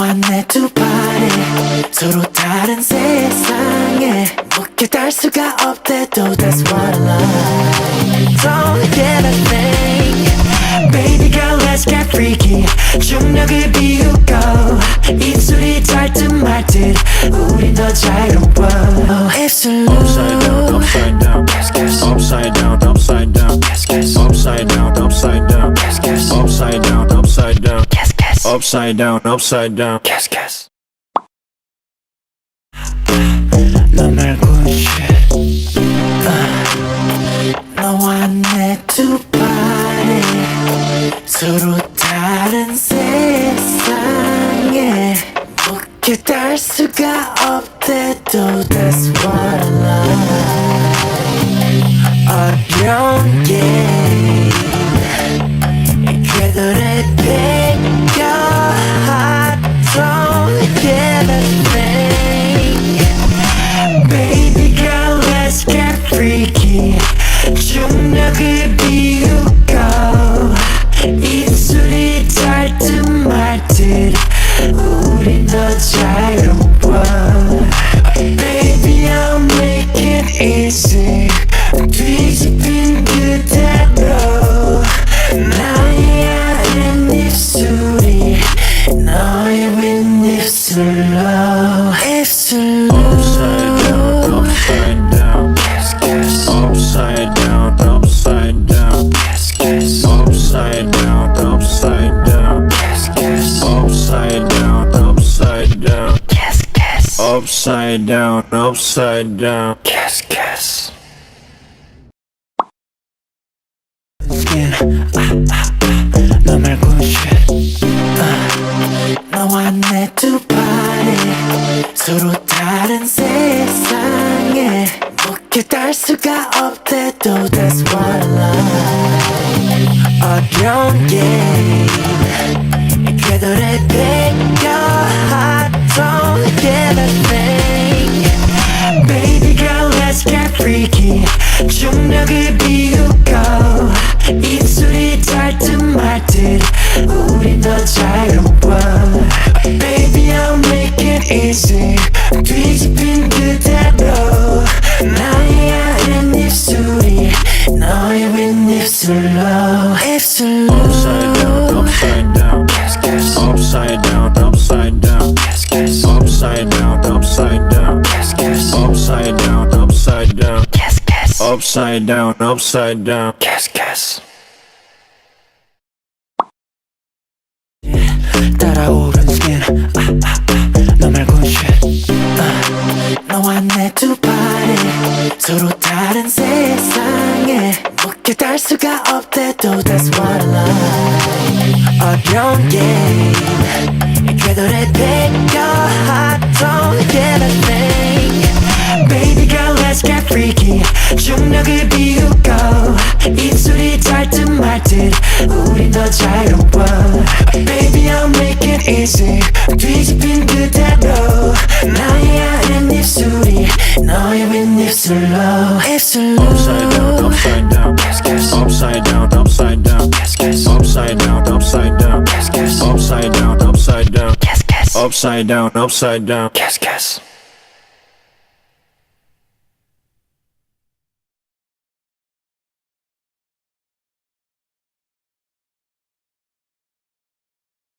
너와 내 두 발에 서로 다른 세상에 묶여 닿을 수가 없대도 That's what I like. Don't get a thing Baby girl let's get freaky 중력을 비우고 입술이 닿을 듯 말 듯 우린 더 자유로워 입술로 Upside down, upside down, upside down, upside down, upside down, upside down, upside down, upside down, upside down, upside down. 너 말고 너와 내 두 발에 서로 다른 세상에 묶여 닿을 수가 없대도 That's what I like. 어려운 게임 궤도를 베껴 Don't get a thing Baby girl let's get freaky 중력을 비우고 입술이 닿을 듯 말 듯 우린 더 자유로워 Baby I'll make it easy 뒤집힌 그대로 나의 아는 입술이 너의 윗입술로 입술로 Upside down, upside down, upside down, upside down, upside down, upside down, upside down, upside down, upside down. 너 말고 너와 내 두 발에 서로 다른 세상에 묶여 닿을 수가 없대도 That's what I like. 어려운 게임 궤도를 베껴 Don't get a thing Baby girl let's get freaky 중력을 비우고 입술이 닿을 듯 말 듯 우린 더 자유로워 Baby I'll make it easy 뒤집힌 그대로 나의 아는 입술이 너의 윗입술로 입술로 Upside down, upside down, upside down, upside down, upside down, upside down, upside down, upside down, upside down. 따라오른 스킨 너 말고 너와 내 두 발에 서로 다른 세상에 묶여 닿을 수가 없대도 That's what I like. 어려운 게임 궤도를 베껴 Don't get a thing Baby girl let's get freaky 중력을 비우고 입술이 닿을 듯 말 듯 우린 더 자유로워 Baby I'll make it easy 뒤집힌 그대로 나의 아는 입술이 너의 윗입술로 입술로 Upside down, upside down, upside down, upside down, upside down, upside down, upside down, upside down, upside down, upside down.